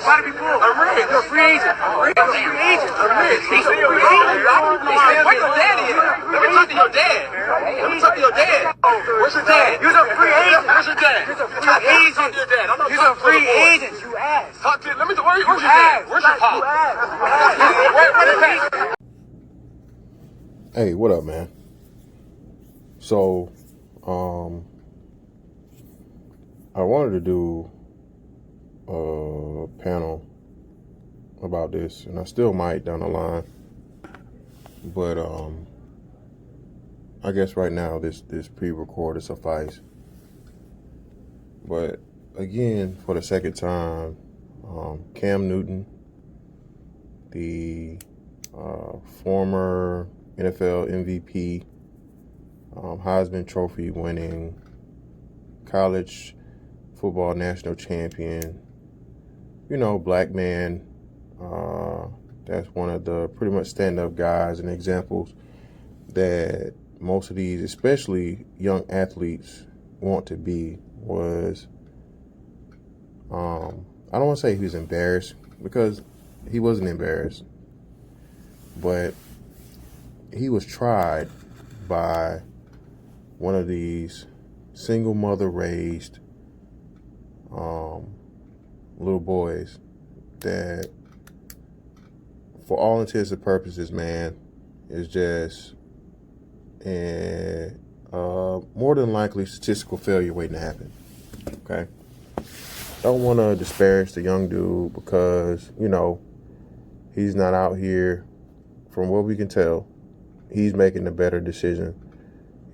Why do people? I'm rich. You're a free agent. I'm rich. You're a free agent. I'm rich. He's a free agent. Where your daddy is? Let me talk to your dad. Let me talk to your dad. Where's your dad? You're a free agent. Where's your dad? He's a free agent. He's a free agent. You asked. Talk to. Let me. Where's your dad? Where's your pop? Where's the pop? Hey, what up, man? So, I wanted to do a panel about this, and I still might down the line. But I guess right now this pre-recorded suffice. But again, for the second time, Cam Newton, the former NFL MVP, Heisman Trophy winning, college football national champion, black man, that's one of the pretty much stand-up guys and examples that most of these, especially young athletes, want to be, was, I don't want to say he was embarrassed, because he wasn't embarrassed, but he was tried by one of these single mother raised little boys that, for all intents and purposes, man, is just more than likely statistical failure waiting to happen. Okay, don't want to disparage the young dude because he's not out here. From what we can tell, he's making the better decision.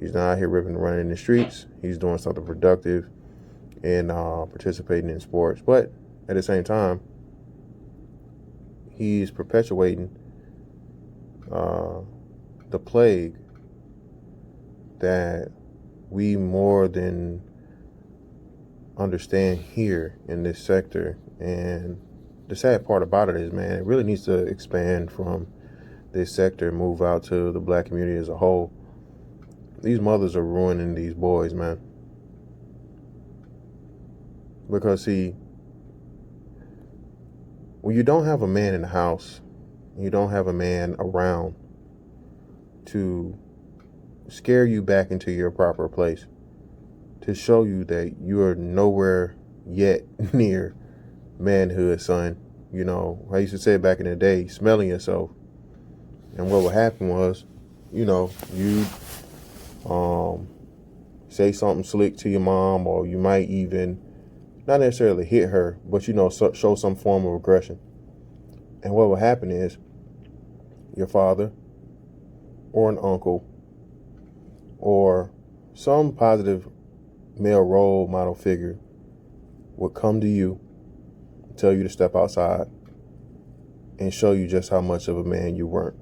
He's not out here ripping and running in the streets. He's doing something productive and participating in sports. But at the same time, he's perpetuating the plague that we more than understand here in this sector. And the sad part about it is, man, it really needs to expand from this sector and move out to the black community as a whole. These mothers are ruining these boys, man. Because, see, when you don't have a man in the house, you don't have a man around to scare you back into your proper place, to show you that you are nowhere yet near manhood, son. I used to say back in the day, smelling yourself. And what would happen was, you say something slick to your mom, or you might even not necessarily hit her, but show some form of aggression. And what will happen is your father or an uncle or some positive male role model figure would come to you, tell you to step outside, and show you just how much of a man you weren't.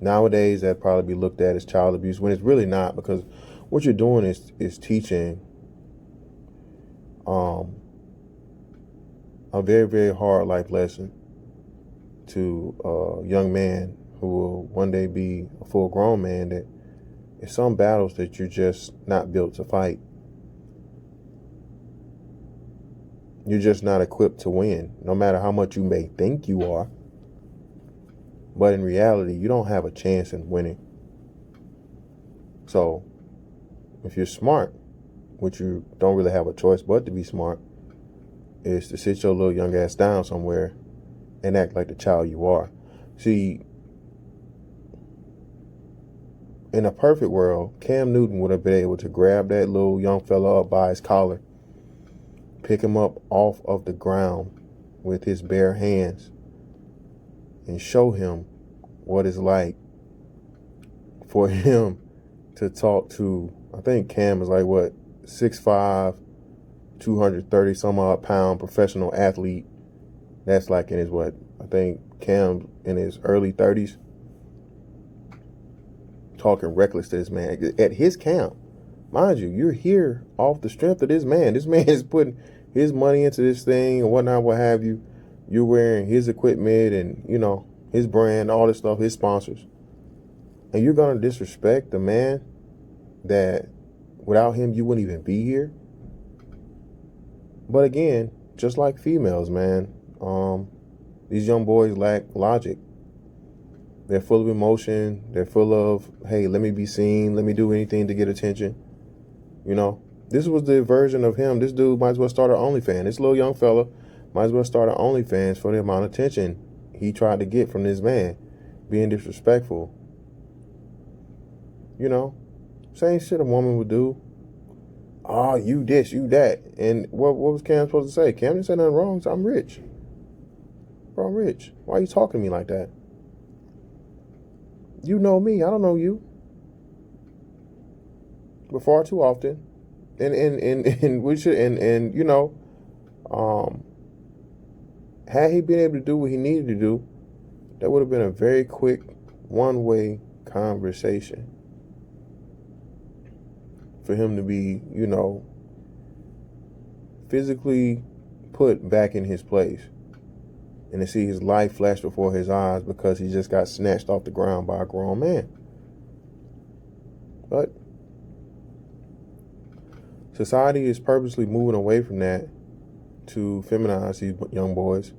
Nowadays, that'd probably be looked at as child abuse, when it's really not, because what you're doing is teaching a very, very hard life lesson to a young man who will one day be a full-grown man, that there's some battles that you're just not built to fight. You're just not equipped to win, no matter how much you may think you are. But in reality, you don't have a chance in winning. So, if you're smart, which you don't really have a choice but to be smart, is to sit your little young ass down somewhere and act like the child you are. See, in a perfect world, Cam Newton would have been able to grab that little young fella up by his collar, pick him up off of the ground with his bare hands, and show him what it's like for him to talk to, I think Cam is like, 6'5", 230 some odd pound professional athlete. That's like in his, I think Cam in his early 30s, talking reckless to this man at his camp. Mind you, you're here off the strength of this man. This man is putting his money into this thing and whatnot, what have you. You're wearing his equipment and, his brand, all this stuff, his sponsors. And you're going to disrespect the man that without him, you wouldn't even be here. But again, just like females, man, these young boys lack logic. They're full of emotion. They're full of, hey, let me be seen. Let me do anything to get attention. You know, this was the version of him. This dude might as well start an OnlyFans. This little young fella might as well start an OnlyFans for the amount of attention he tried to get from this man being disrespectful. You know, same shit a woman would do. Oh, you this, you that. And what was Cam supposed to say? Cam didn't say nothing wrong. So I'm rich. Bro, I'm rich. Why are you talking to me like that? You know me. I don't know you. But far too often. And we should, and you know, had he been able to do what he needed to do, that would have been a very quick one-way conversation for him to be, you know, physically put back in his place and to see his life flash before his eyes because he just got snatched off the ground by a grown man. But society is purposely moving away from that to feminize these young boys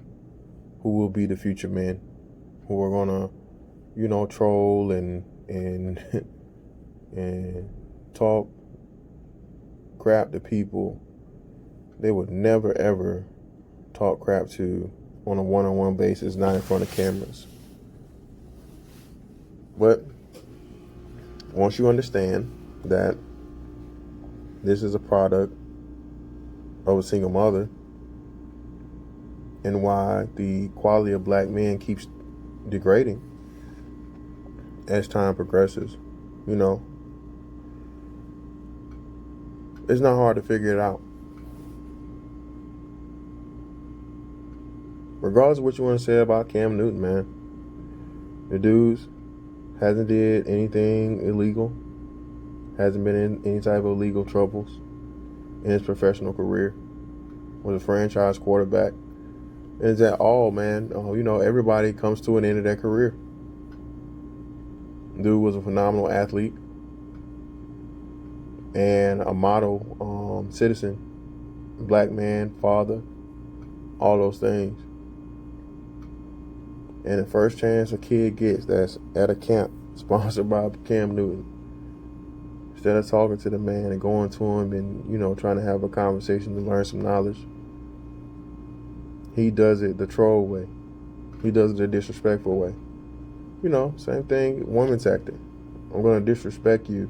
who will be the future men, who are gonna, you know, troll and and talk crap to people they would never ever talk crap to on a one-on-one basis, not in front of cameras. But once you understand that this is a product of a single mother and why the quality of black men keeps degrading as time progresses, you know, it's not hard to figure it out. Regardless of what you want to say about Cam Newton, man, the dude hasn't did anything illegal, hasn't been in any type of legal troubles in his professional career, was a franchise quarterback. And it's at all, man, you know, everybody comes to an end of their career. Dude was a phenomenal athlete and a model citizen, black man, father, all those things. And the first chance a kid gets that's at a camp sponsored by Cam Newton, instead of talking to the man and going to him and, you know, trying to have a conversation to learn some knowledge, he does it the troll way. He does it the disrespectful way. You know, same thing, woman tactic. I'm going to disrespect you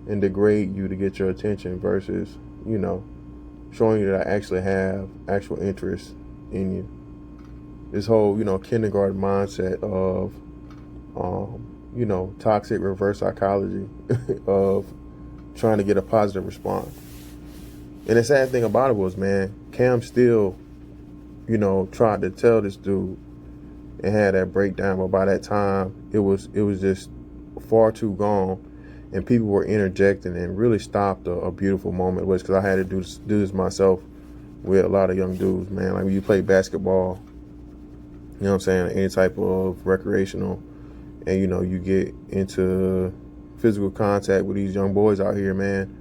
and degrade you to get your attention versus, you know, showing you that I actually have actual interest in you. This whole, you know, kindergarten mindset of, you know, toxic reverse psychology of trying to get a positive response. And the sad thing about it was, man, Cam still, you know, tried to tell this dude and had that breakdown, but by that time it was just far too gone, and people were interjecting and really stopped a beautiful moment. Was because I had to do this myself with a lot of young dudes, man. Like when you play basketball, you know what I'm saying, any type of recreational, and you know you get into physical contact with these young boys out here, man,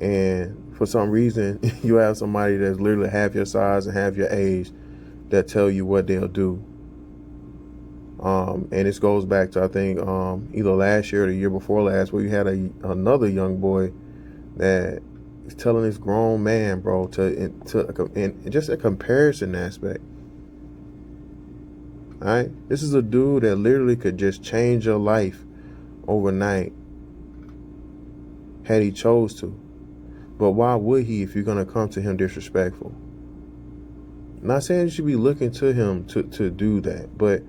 and for some reason you have somebody that's literally half your size and half your age that tell you what they'll do. And this goes back to, I think, either last year or the year before last, where you had another young boy that is telling this grown man, bro, and just a comparison aspect. All right, this is a dude that literally could just change your life overnight had he chose to. But why would he if you're gonna come to him disrespectful? I'm not saying you should be looking to him to do that, but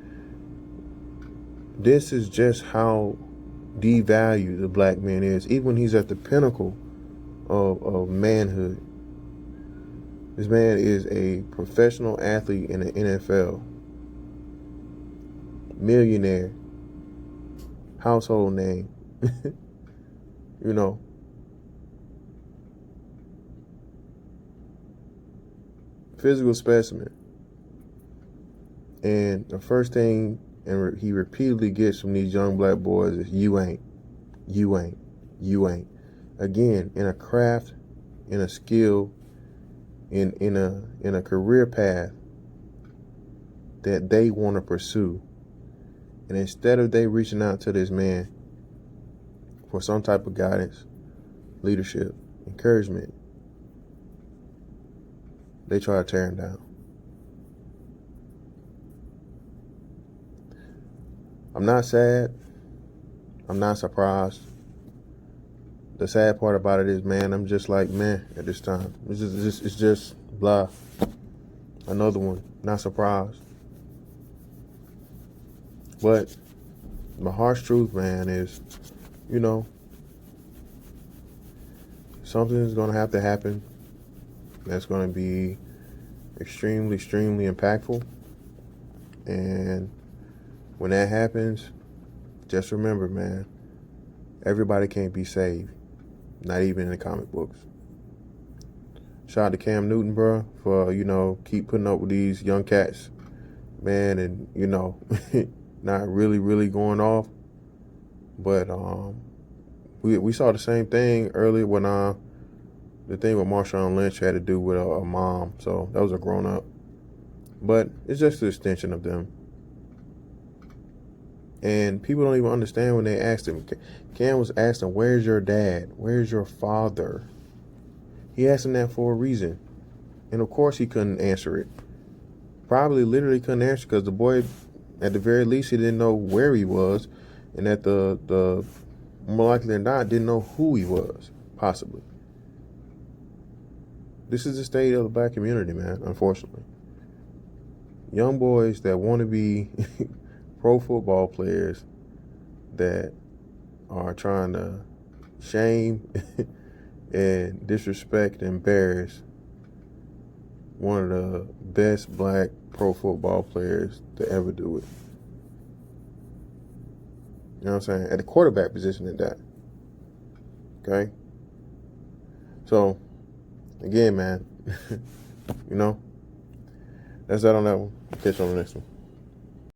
this is just how devalued the black man is, even when he's at the pinnacle of manhood. This man is a professional athlete in the NFL, millionaire, household name, you know. Physical specimen. And the first thing he repeatedly gets from these young black boys is you ain't. Again, in a craft, in a skill, in a career path that they want to pursue. And instead of they reaching out to this man for some type of guidance, leadership, encouragement, they try to tear him down. I'm not sad. I'm not surprised. The sad part about it is, man, I'm just like, man, at this time. It's just blah. Another one. Not surprised. But the harsh truth, man, is, you know, something is going to have to happen that's going to be extremely, extremely impactful. And when that happens, just remember, man, everybody can't be saved. Not even in the comic books. Shout out to Cam Newton, bro, for, you know, keep putting up with these young cats, man, and, you know, not really, really going off. But we saw the same thing earlier when the thing with Marshawn Lynch had to do with a mom. So that was a grown up. But it's just an extension of them. And people don't even understand when they asked him. Cam was asking, where's your dad? Where's your father? He asked him that for a reason. And of course he couldn't answer it. Probably literally couldn't answer because the boy, at the very least, he didn't know where he was. And that the more likely than not, didn't know who he was, possibly. This is the state of the black community, man, unfortunately. Young boys that want to be pro football players that are trying to shame and disrespect and embarrass one of the best black pro football players to ever do it. You know what I'm saying? At the quarterback position at that. Okay? So, again, man, you know, that's that on that one. Catch you on the next one.